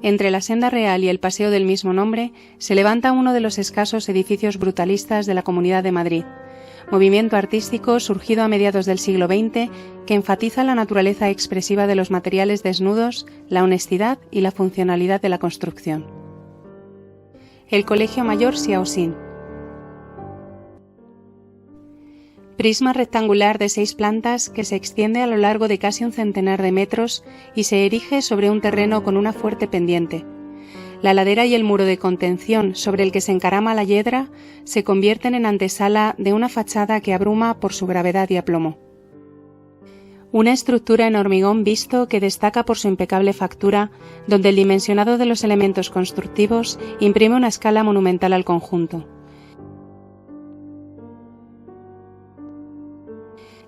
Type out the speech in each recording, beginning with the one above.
Entre la Senda Real y el paseo del mismo nombre se levanta uno de los escasos edificios brutalistas de la Comunidad de Madrid, movimiento artístico surgido a mediados del siglo XX que enfatiza la naturaleza expresiva de los materiales desnudos, la honestidad y la funcionalidad de la construcción. El Colegio Mayor Siaosín. Prisma rectangular de 6 plantas que se extiende a lo largo de casi un centenar de metros y se erige sobre un terreno con una fuerte pendiente. La ladera y el muro de contención sobre el que se encarama la hiedra se convierten en antesala de una fachada que abruma por su gravedad y aplomo. Una estructura en hormigón visto que destaca por su impecable factura, donde el dimensionado de los elementos constructivos imprime una escala monumental al conjunto.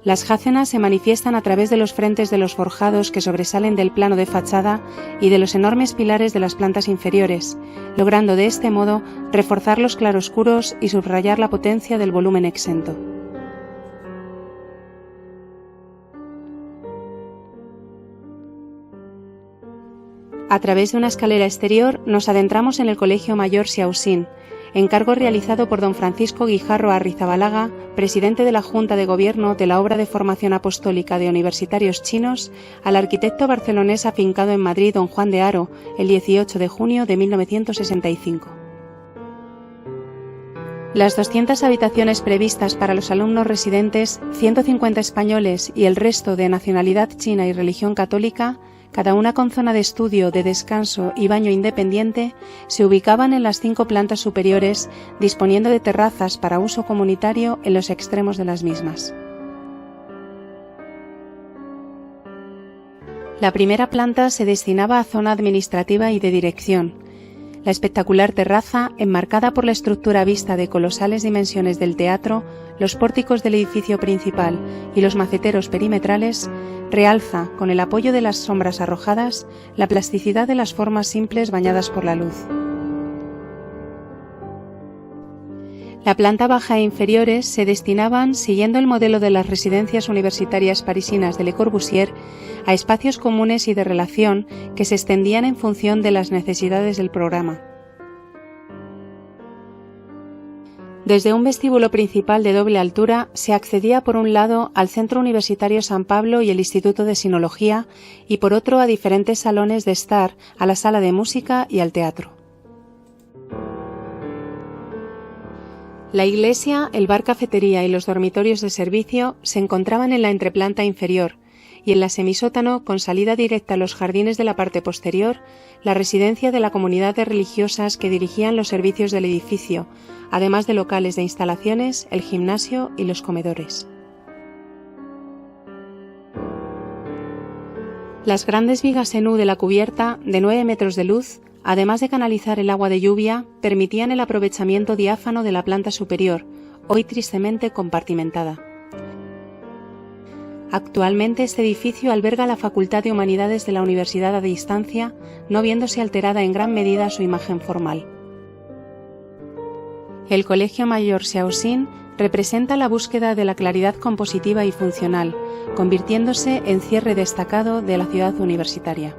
Las jácenas se manifiestan a través de los frentes de los forjados que sobresalen del plano de fachada y de los enormes pilares de las plantas inferiores, logrando de este modo reforzar los claroscuros y subrayar la potencia del volumen exento. A través de una escalera exterior nos adentramos en el Colegio Mayor Siaosín, encargo realizado por don Francisco Guijarro Arrizabalaga, presidente de la Junta de Gobierno de la Obra de Formación Apostólica de Universitarios Chinos, al arquitecto barcelonés afincado en Madrid don Juan de Haro, el 18 de junio de 1965. Las 200 habitaciones previstas para los alumnos residentes, 150 españoles y el resto de nacionalidad china y religión católica, cada una con zona de estudio, de descanso y baño independiente, se ubicaban en las 5 plantas superiores, disponiendo de terrazas para uso comunitario en los extremos de las mismas. La primera planta se destinaba a zona administrativa y de dirección. La espectacular terraza, enmarcada por la estructura vista de colosales dimensiones del teatro, los pórticos del edificio principal y los maceteros perimetrales, realza, con el apoyo de las sombras arrojadas, la plasticidad de las formas simples bañadas por la luz. La planta baja e inferiores se destinaban, siguiendo el modelo de las residencias universitarias parisinas de Le Corbusier, a espacios comunes y de relación que se extendían en función de las necesidades del programa. Desde un vestíbulo principal de doble altura se accedía por un lado al Centro Universitario San Pablo y el Instituto de Sinología y por otro a diferentes salones de estar, a la sala de música y al teatro. La iglesia, el bar-cafetería y los dormitorios de servicio se encontraban en la entreplanta inferior y en la semisótano, con salida directa a los jardines de la parte posterior, la residencia de la comunidad de religiosas que dirigían los servicios del edificio, además de locales de instalaciones, el gimnasio y los comedores. Las grandes vigas en U de la cubierta, de 9 metros de luz, además de canalizar el agua de lluvia, permitían el aprovechamiento diáfano de la planta superior, hoy tristemente compartimentada. Actualmente este edificio alberga la Facultad de Humanidades de la Universidad a distancia, no viéndose alterada en gran medida su imagen formal. El Colegio Mayor Siaosín representa la búsqueda de la claridad compositiva y funcional, convirtiéndose en cierre destacado de la ciudad universitaria.